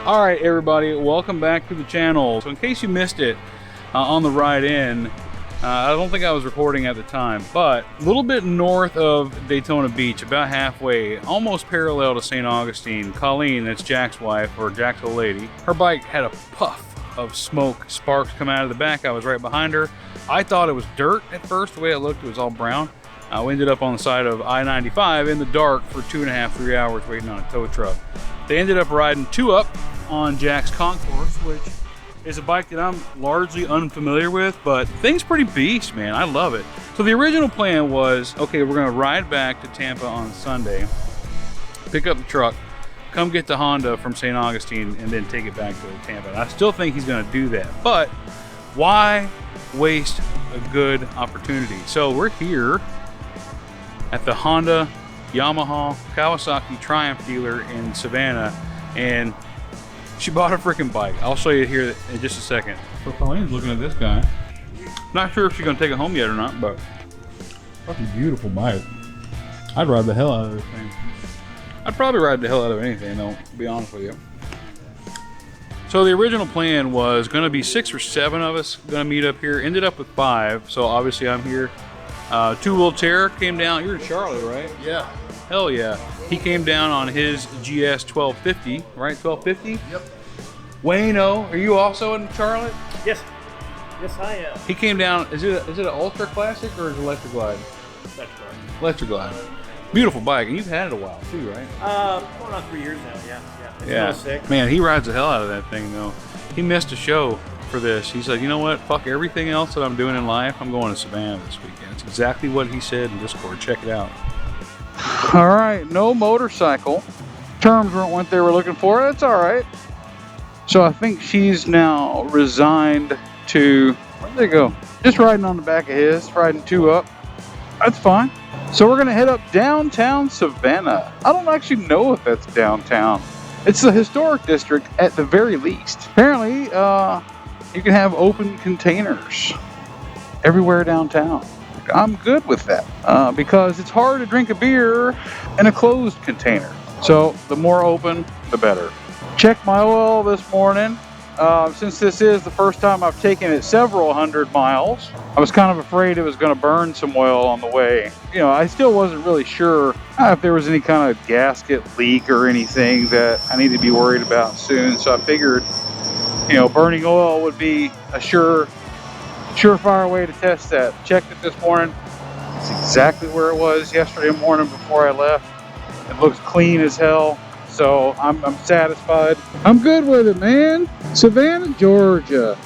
All right, everybody, welcome back to the channel. So in case you missed it on the ride in, I don't think I was recording at the time, but a little bit north of Daytona Beach, about halfway, almost parallel to St. Augustine, Colleen, that's Jack's wife, or Jack's old lady, her bike had a puff of smoke, sparks come out of the back. I was right behind her. I thought it was dirt at first. The way it looked, it was all brown. We ended up on the side of I-95 in the dark for 2.5 to 3 hours waiting on a tow truck. They ended up riding 2-up on Jack's Concourse, which is a bike that I'm largely unfamiliar with, but the thing's pretty beast, man. I love it. So the original plan was, okay, we're gonna ride back to Tampa on Sunday, pick up the truck, come get the Honda from St. Augustine, and then take it back to Tampa. And I still think he's gonna do that, but why waste a good opportunity? So we're here at the Honda, Yamaha, Kawasaki Triumph dealer in Savannah, and she bought a freaking bike. I'll show you here in just a second. So Colleen's looking at this guy. Not sure if she's gonna take it home yet or not, but fucking beautiful bike. I'd ride the hell out of this thing. I'd probably ride the hell out of anything though, to be honest with you. So the original plan was gonna be 6 or 7 of us gonna meet up here. Ended up with 5, so obviously I'm here. Two-Wheel Terror came down. You're in Charlotte, right? Yeah. Hell yeah. He came down on his GS 1250, right? 1250? Yep. Wayno, are you also in Charlotte? Yes. Yes, I am. He came down, is it an Ultra Classic or is it Electra Glide? That's right. Electra Glide. Beautiful bike, and you've had it a while too, right? Going on 3 years now, yeah. It's Yeah. sick. Man, he rides the hell out of that thing though. He missed a show for this. He said, you know what? Fuck everything else that I'm doing in life. I'm going to Savannah this weekend. It's exactly what he said in Discord. Check it out. All right, no motorcycle. Terms weren't what they were looking for. That's all right. So I think she's now resigned to, where'd they go? Just riding on the back of his, riding 2-up. That's fine. So we're gonna head up downtown Savannah. I don't actually know if that's downtown. It's the historic district at the very least. Apparently, you can have open containers everywhere downtown. I'm good with that because it's hard to drink a beer in a closed container. So the more open, the better. Checked my oil this morning. Since this is the first time I've taken it several hundred miles, I was kind of afraid it was going to burn some oil on the way. You know, I still wasn't really sure if there was any kind of gasket leak or anything that I need to be worried about soon. So I figured, you know, burning oil would be a surefire way to test that. Checked it this morning. It's exactly where it was yesterday morning before I left. It looks clean as hell. So I'm satisfied. I'm good with it, man. Savannah, Georgia.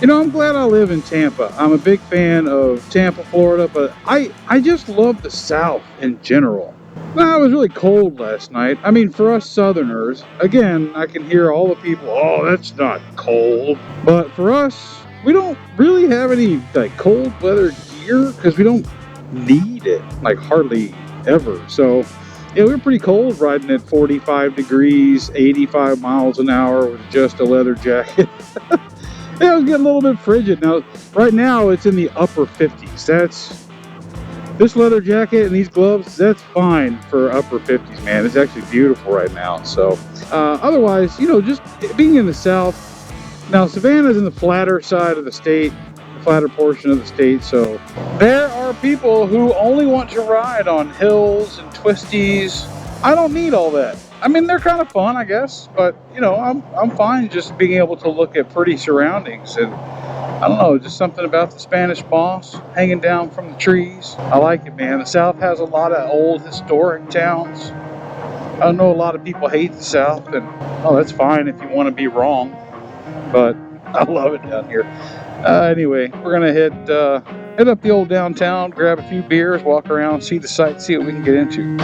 You know, I'm glad I live in Tampa. I'm a big fan of Tampa, Florida, but I just love the South in general. Well, it was really cold last night. I mean, for us Southerners, again, I can hear all the people, oh, that's not cold. But for us, we don't really have any like cold weather gear because we don't need it, like hardly ever. So yeah, we were pretty cold riding at 45 degrees, 85 miles an hour with just a leather jacket. Yeah, it was getting a little bit frigid. Now, right now, it's in the upper 50s. This leather jacket and these gloves, that's fine for upper 50s, man. It's actually beautiful right now. So, otherwise, you know, just being in the South. Now, Savannah's in the flatter side of the state, the flatter portion of the state. So, there are people who only want to ride on hills and twisties. I don't need all that. I mean, they're kind of fun, I guess, but you know, I'm fine just being able to look at pretty surroundings. And I don't know, just something about the Spanish moss hanging down from the trees. I like it, man. The South has a lot of old historic towns. I know a lot of people hate the South, and oh, that's fine if you want to be wrong, but I love it down here. Anyway, we're gonna head up the old downtown, grab a few beers, walk around, see the sights, see what we can get into.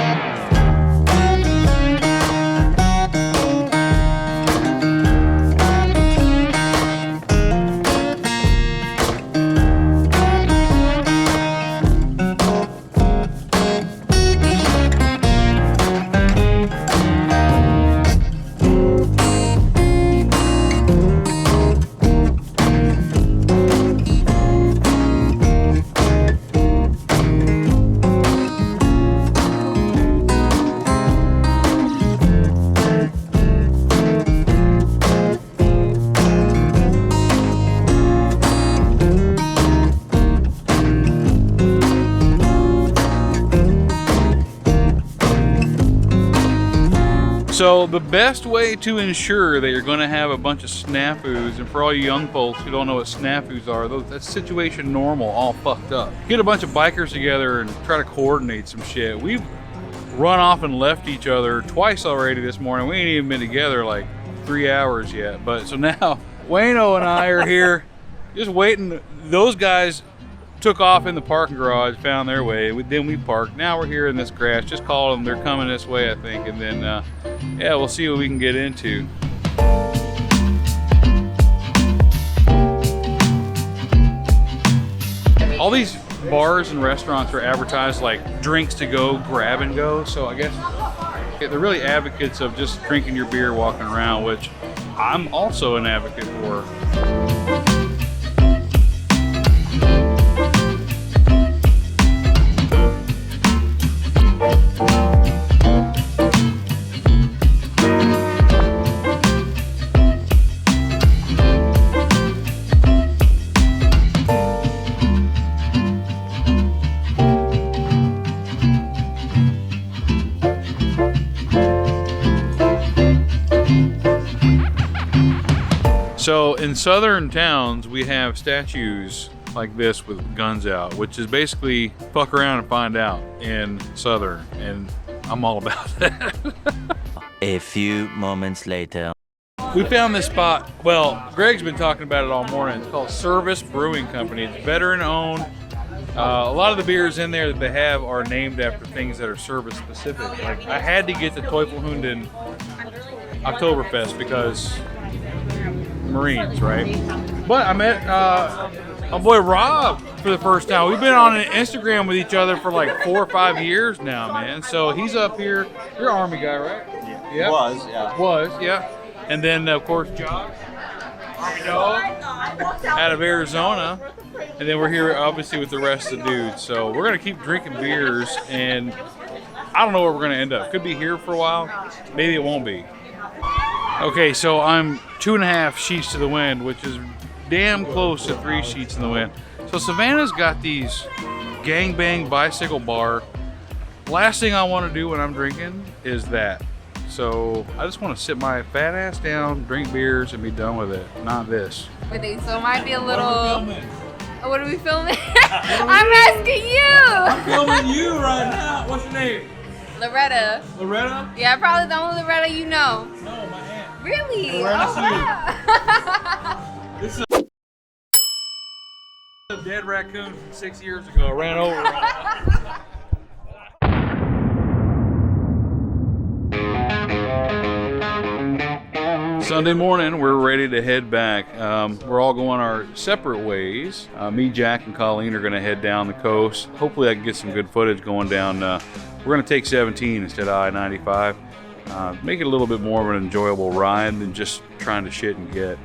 So the best way to ensure that you're going to have a bunch of snafus, and for all you young folks who don't know what snafus are, that's situation normal, all fucked up. Get a bunch of bikers together and try to coordinate some shit. We've run off and left each other twice already this morning. We ain't even been together like 3 hours yet. But so now Wayno and I are here just waiting. Those guys took off in the parking garage, found their way. Then we parked. Now we're here in this grass. Just called them. They're coming this way, I think. And then, yeah, we'll see what we can get into. All these bars and restaurants are advertised like drinks to go, grab and go. So I guess they're really advocates of just drinking your beer, walking around, which I'm also an advocate for. So in southern towns, we have statues like this with guns out, which is basically fuck around and find out in southern, and I'm all about that. A few moments later. We found this spot. Well, Greg's been talking about it all morning. It's called Service Brewing Company. It's veteran owned. A lot of the beers in there that they have are named after things that are service specific. Like I had to get the Teufelshunden Oktoberfest because Marines, right? But I met my boy Rob for the first time. We've been on an Instagram with each other for like 4 or 5 years now, man. So he's up here. You're an Army guy, right? Yeah. Yep. Was, yeah. And then of course Josh, Army dog, out of Arizona. And then we're here obviously with the rest of the dudes. So we're gonna keep drinking beers, and I don't know where we're gonna end up. Could be here for a while. Maybe it won't be. Okay, so I'm 2.5 sheets to the wind, which is damn close to 3 sheets in the wind. So Savannah's got these gangbang bicycle bar. Last thing I want to do when I'm drinking is that. So I just want to sit my fat ass down, drink beers, and be done with it. Not this. So it might be a little... What are we filming? I'm asking you! I'm filming you right now. What's your name? Loretta. Loretta? Yeah, probably the only Loretta you know. No, my aunt. Really? Loretta Oh, wow. This is a dead raccoon from 6 years ago. I ran over it. Sunday morning, we're ready to head back. We're all going our separate ways. Me, Jack, and Colleen are going to head down the coast. Hopefully I can get some good footage going down. We're going to take 17 instead of I-95. Make it a little bit more of an enjoyable ride than just trying to shit and get.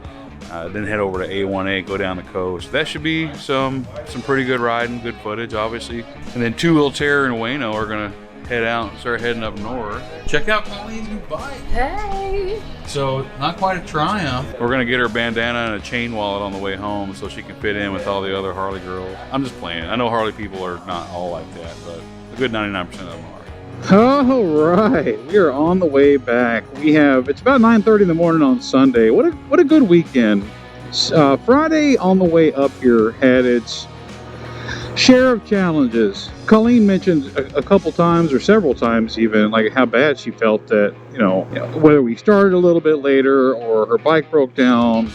Then head over to A1A, go down the coast. That should be some pretty good riding, good footage, obviously. And then Two Wheel Terror and Wayno are going to head out and start heading up north. Check out Colleen's new bike. Hey. So, not quite a Triumph. We're going to get her bandana and a chain wallet on the way home so she can fit in with all the other Harley girls. I'm just playing. I know Harley people are not all like that, but a good 99% of them are. All right, we are on the way back. It's about 9:30 in the morning on Sunday. What a good weekend. Friday on the way up here had its share of challenges. Colleen mentioned a couple times, or several times even, like how bad she felt that, whether we started a little bit later or her bike broke down.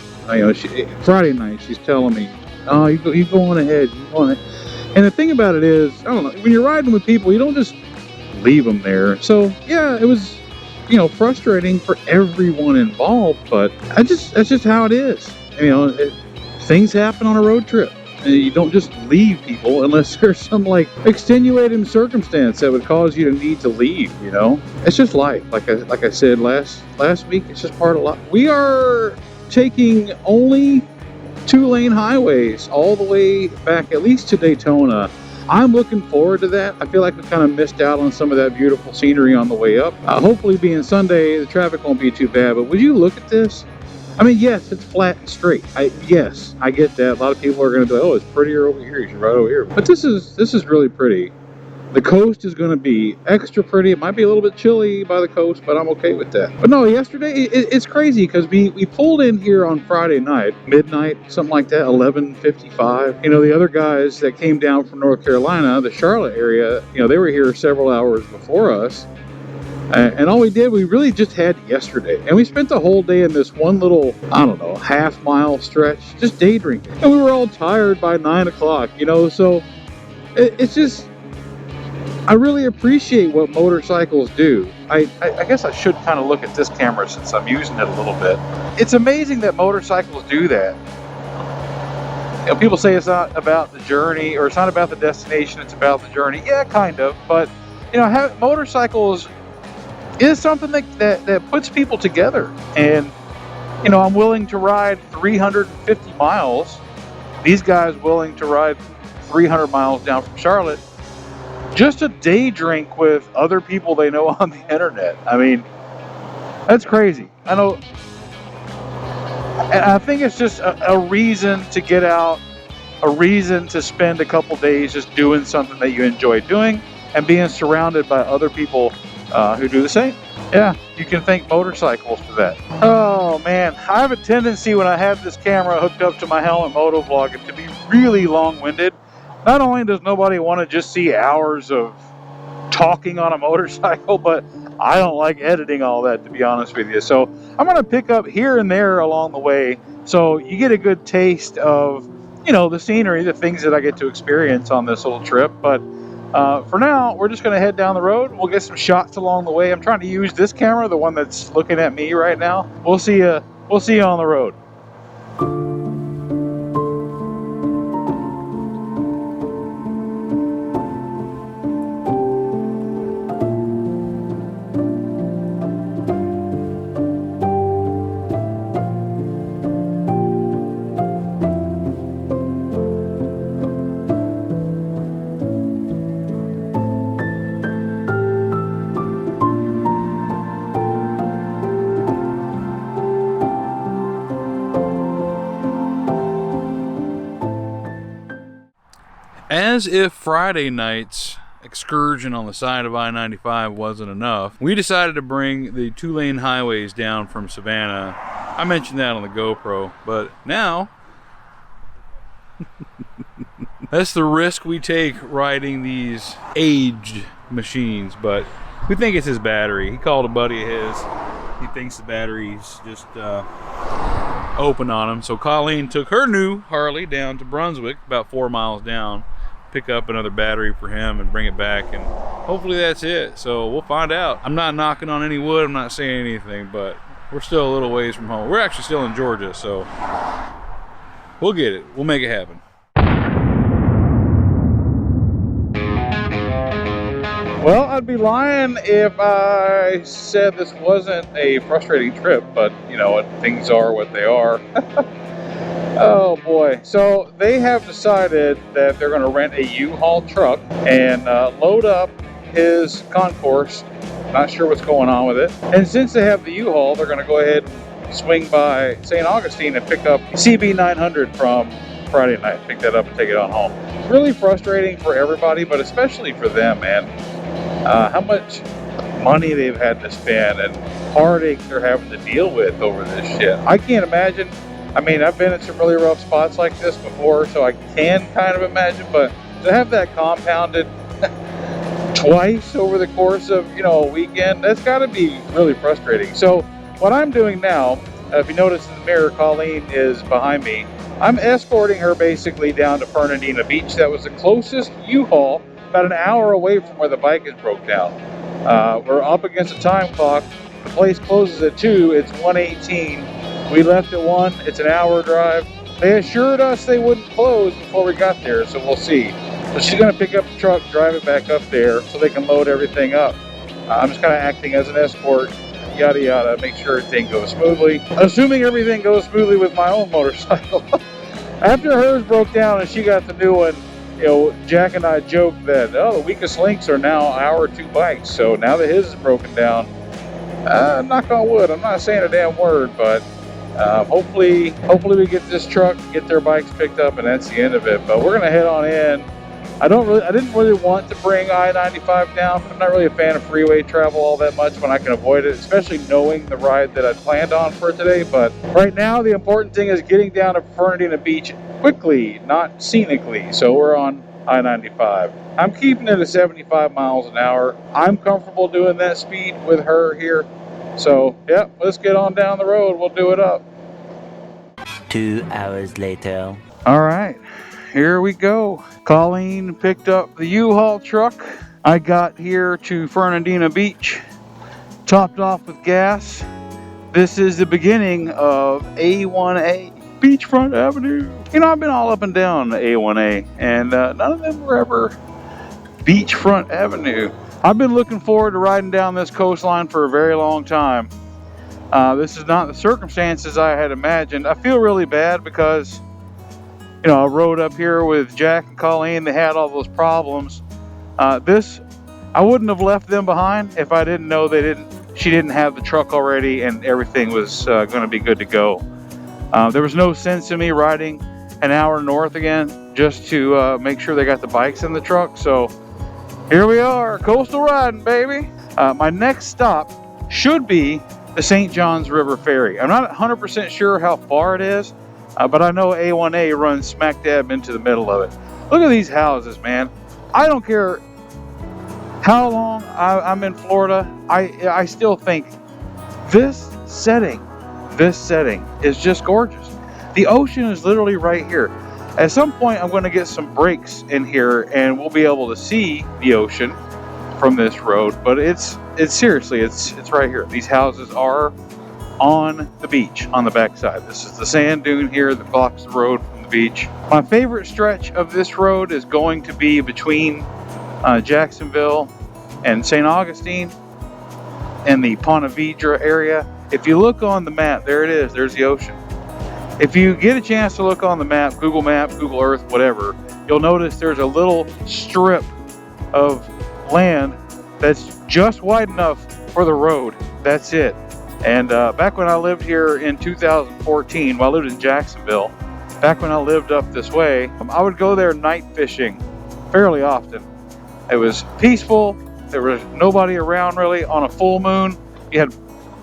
Friday night she's telling me, "Oh, you go on ahead, you go on ahead." And the thing about it is, I don't know, when you're riding with people, you don't just leave them there. So yeah, it was, frustrating for everyone involved, but that's just how it is. Things happen on a road trip. And you don't just leave people unless there's some extenuating circumstance that would cause you to need to leave. It's just life. Like I said last week, it's just part of life. We are taking only 2-lane highways all the way back, at least to Daytona. I'm looking forward to that. I feel like we kind of missed out on some of that beautiful scenery on the way up. Hopefully being Sunday, the traffic won't be too bad, but would you look at this? Yes, it's flat and straight. Yes, I get that. A lot of people are going to be like, "Oh, it's prettier over here. You should ride over here." But this is really pretty. The coast is going to be extra pretty. It might be a little bit chilly by the coast, but I'm okay with that. But no, yesterday, it's crazy because we pulled in here on Friday night, midnight, something like that, 11:55. You know, the other guys that came down from North Carolina, the Charlotte area, you know, they were here several hours before us. And all we did, we really just had yesterday. And we spent the whole day in this one little, I don't know, half-mile stretch, just day drinking. And we were all tired by 9 o'clock, you know, so it's just... I really appreciate what motorcycles do. I guess I should kind of look at this camera since I'm using it a little bit. It's amazing that motorcycles do that. You know, people say it's not about the journey or it's not about the destination, it's about the journey. Yeah, kind of. But, you know, motorcycles is something that puts people together. And, you know, I'm willing to ride 350 miles. These guys willing to ride 300 miles down from Charlotte just to day drink with other people they know on the internet. I mean, that's crazy. I know, and I think it's just a reason to get out, a reason to spend a couple days just doing something that you enjoy doing and being surrounded by other people who do the same. Yeah, you can thank motorcycles for that. Oh man, I have a tendency when I have this camera hooked up to my helmet motovlogging to be really long-winded. Not only does nobody want to just see hours of talking on a motorcycle, but I don't like editing all that, to be honest with you. So I'm going to pick up here and there along the way so you get a good taste of, you know, the scenery, the things that I get to experience on this little trip. But for now, we're just going to head down the road. We'll get some shots along the way. I'm trying to use this camera, the one that's looking at me right now. We'll see you on the road. As if Friday night's excursion on the side of I-95 wasn't enough, we decided to bring the 2-lane highways down from Savannah. I mentioned that on the GoPro, but now that's the risk we take riding these aged machines. But we think it's his battery. He called a buddy of his. He thinks the battery's just open on him. So Colleen took her new Harley down to Brunswick, about 4 miles down, pick up another battery for him and bring it back, and hopefully that's it. So we'll find out. I'm not knocking on any wood, I'm not saying anything, but we're still a little ways from home. We're actually still in Georgia, so we'll get it. We'll make it happen. Well, I'd be lying if I said this wasn't a frustrating trip, but you know, things are what they are. Oh boy. So they have decided that they're going to rent a U-Haul truck and load up his concourse. Not sure what's going on with it. And since they have the U-Haul, they're going to go ahead and swing by St. Augustine and pick up CB 900 from Friday night. Pick that up and take it on home. It's really frustrating for everybody, but especially for them, man. How much money they've had to spend and heartache they're having to deal with over this shit. I can't imagine. I mean, I've been in some really rough spots like this before, so I can kind of imagine, but to have that compounded twice over the course of, you know, a weekend, that's got to be really frustrating. So what I'm doing now, if you notice in the mirror, Colleen is behind me. I'm escorting her basically down to Fernandina Beach. That was the closest U-Haul, about an hour away from where the bike is broke down. We're up against a time clock. The place closes at 2. It's 1:18. We left at 1. It's an hour drive. They assured us they wouldn't close before we got there, so we'll see. So she's going to pick up the truck, drive it back up there so they can load everything up. I'm just kind of acting as an escort, yada yada, make sure everything goes smoothly. Assuming everything goes smoothly with my own motorcycle. After hers broke down and she got the new one, you know, Jack and I joked that, oh, the weakest links are now our 2 bikes. So now that his is broken down, knock on wood, I'm not saying a damn word, but hopefully we get this truck, get their bikes picked up, and that's the end of it. But we're gonna head on in I didn't really want to bring I-95 down. I'm not really a fan of freeway travel all that much when I can avoid it, especially knowing the ride that I planned on for today. But right now, the important thing is getting down to Fernandina Beach quickly, not scenically. So we're on I-95. I'm keeping it at 75 miles an hour. I'm comfortable doing that speed with her here. So, yep, let's get on down the road. We'll do it up. 2 hours later. All right, here we go. Colleen picked up the U-Haul truck. I got here to Fernandina Beach, topped off with gas. This is the beginning of A1A, Beachfront Avenue. You know, I've been all up and down the A1A, and none of them were ever Beachfront Avenue. I've been looking forward to riding down this coastline for a very long time. This is not the circumstances I had imagined. I feel really bad because, you know, I rode up here with Jack and Colleen. They had all those problems. I wouldn't have left them behind if I didn't know she didn't have the truck already and everything was going to be good to go. There was no sense in me riding an hour north again just to make sure they got the bikes in the truck. So here we are, coastal riding, baby. My next stop should be the St. Johns River Ferry. I'm not 100% sure how far it is, but I know A1A runs smack dab into the middle of it. Look at these houses, man. I don't care how long I'm in Florida, I still think this setting is just gorgeous. The ocean is literally right here. At some point, I'm going to get some breaks in here and we'll be able to see the ocean from this road, but it's seriously, it's right here. These houses are on the beach on the backside. This is the sand dune here that blocks the road from the beach. My favorite stretch of this road is going to be between Jacksonville and St. Augustine and the Ponte Vedra area. If you look on the map, there it is, there's the ocean. If you get a chance to look on the map, Google Earth, whatever, you'll notice there's a little strip of land that's just wide enough for the road. That's it. And back when I lived here in 2014, while I lived in Jacksonville, back when I lived up this way, I would go there night fishing fairly often. It was peaceful. There was nobody around really. On a full moon, you had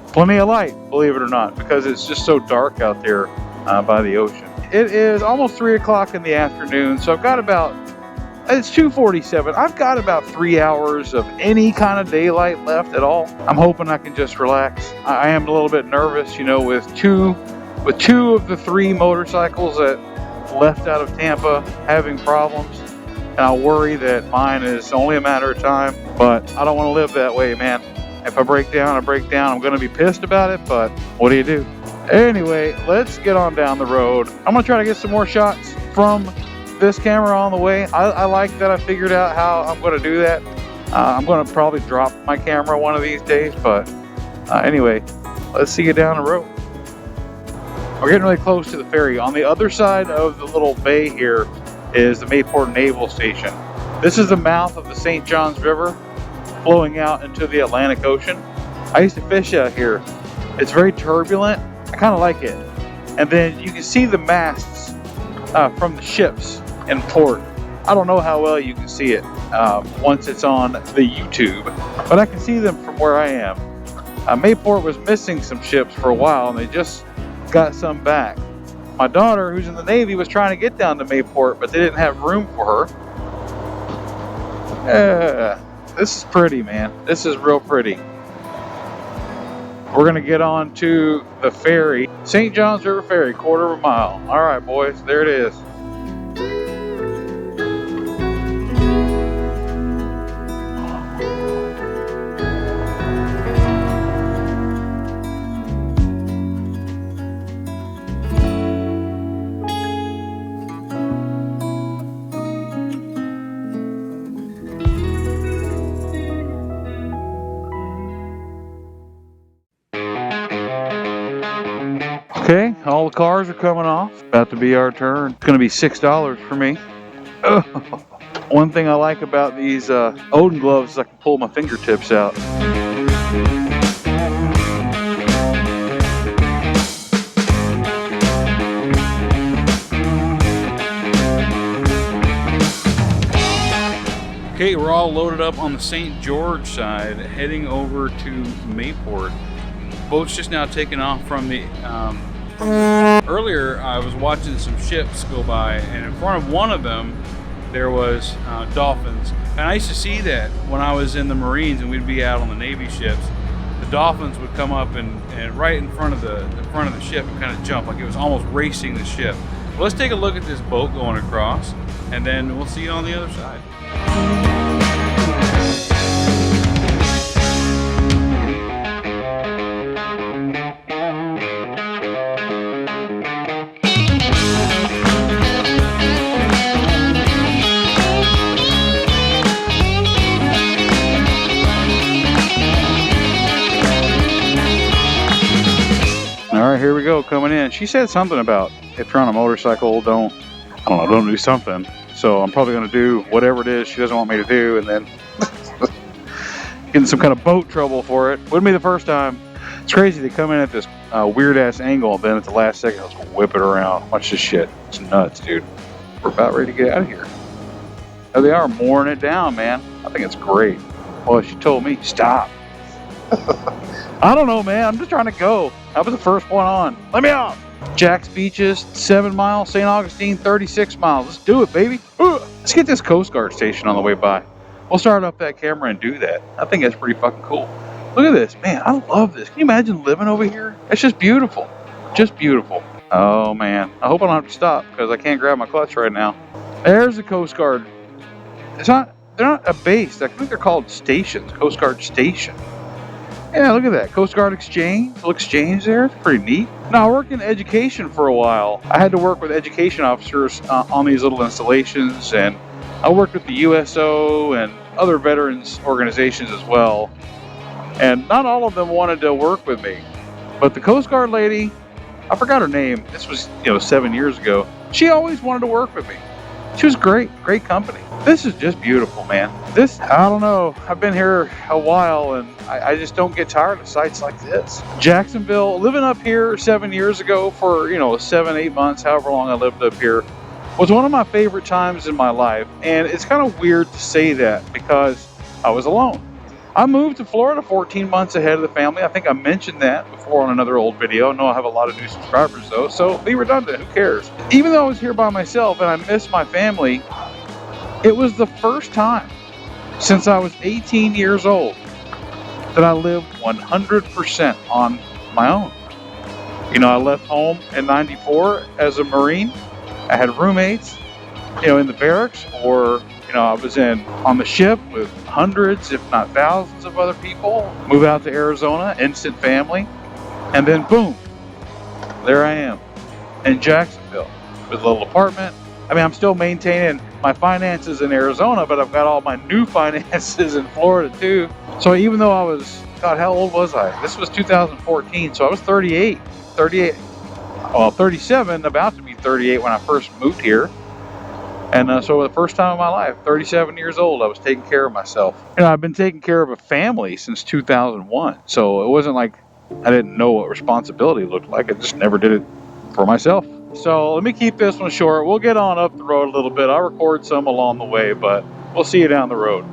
plenty of light, believe it or not, because it's just so dark out there by the ocean. It is almost 3 o'clock in the afternoon, so I've got it's 2:47. I've got about 3 hours of any kind of daylight left at all. I'm hoping I can just relax. I am a little bit nervous, you know, with two of the 3 motorcycles that left out of Tampa having problems. And I worry that mine is only a matter of time, but I don't want to live that way, man. If I break down, I break down. I'm going to be pissed about it, but what do you do? Anyway, let's get on down the road. I'm going to try to get some more shots from this camera on the way. I like that I figured out how I'm going to do that. I'm going to probably drop my camera one of these days, but anyway, let's see you down the road. We're getting really close to the ferry. On the other side of the little bay here is the Mayport Naval Station. This is the mouth of the St. Johns River flowing out into the Atlantic Ocean. I used to fish out here. It's very turbulent. I kind of like it. And then you can see the masts from the ships in port. I don't know how well you can see it once it's on the YouTube, but I can see them from where I am. Mayport was missing some ships for a while and they just got some back. My daughter, who's in the Navy, was trying to get down to Mayport, but they didn't have room for her. This is pretty, man. This is real pretty. We're going to get on to the ferry. St. Johns River Ferry, 1/4 of a mile. All right, boys, there it is. Okay, all the cars are coming off. About to be our turn. It's gonna be $6 for me. Oh. One thing I like about these Odin gloves is I can pull my fingertips out. Okay, we're all loaded up on the St. George side, heading over to Mayport. Boat's just now taking off from the... earlier, I was watching some ships go by, and in front of one of them, there was dolphins. And I used to see that when I was in the Marines and we'd be out on the Navy ships. The dolphins would come up and right in front of the ship and kind of jump like it was almost racing the ship. Well, let's take a look at this boat going across, and then we'll see you on the other side. All right, here we go, coming in. She said something about if you're on a motorcycle, don't do something. So I'm probably gonna do whatever it is she doesn't want me to do, and then get in some kind of boat trouble for it. Wouldn't be the first time. It's crazy, they come in at this weird ass angle, and then at the last second, let's whip it around. Watch this shit. It's nuts, dude. We're about ready to get out of here. Oh, they are mooring it down, man. I think it's great. Well, she told me, stop. I don't know, man. I'm just trying to go. I was the first one on. Let me out. Jack's Beaches, 7 miles. St. Augustine, 36 miles. Let's do it, baby. Let's get this Coast Guard station on the way by. We'll start up that camera and do that. I think that's pretty fucking cool. Look at this. Man, I love this. Can you imagine living over here? It's just beautiful. Just beautiful. Oh, man. I hope I don't have to stop because I can't grab my clutch right now. There's the Coast Guard. They're not a base. I think they're called stations. Coast Guard Station. Yeah, look at that. Coast Guard Exchange. Little exchange there. It's pretty neat. Now, I worked in education for a while. I had to work with education officers on these little installations, and I worked with the USO and other veterans organizations as well. And not all of them wanted to work with me. But the Coast Guard lady, I forgot her name. This was, 7 years ago. She always wanted to work with me. She was great company. This is just beautiful, man. I don't know. I've been here a while, and I just don't get tired of sites like this. Jacksonville, living up here 7 years ago for, 7-8 months, however long I lived up here, was one of my favorite times in my life. And it's kind of weird to say that because I was alone. I moved to Florida 14 months ahead of the family. I think I mentioned that before on another old video. I know I have a lot of new subscribers though, so be redundant, who cares? Even though I was here by myself and I miss my family, it was the first time since I was 18 years old that I lived 100% on my own. I left home in '94 as a Marine. I had roommates, in the barracks, or I was on the ship with hundreds, if not thousands of other people. Move out to Arizona, instant family. And then boom, there I am in Jacksonville with a little apartment. I'm still maintaining my finances in Arizona, but I've got all my new finances in Florida too. So even though I was, God, how old was I? This was 2014, so I was 38, well, 37, about to be 38 when I first moved here. And so the first time in my life, 37 years old, I was taking care of myself. I've been taking care of a family since 2001. So it wasn't like I didn't know what responsibility looked like. I just never did it for myself. So let me keep this one short. We'll get on up the road a little bit. I'll record some along the way, but we'll see you down the road.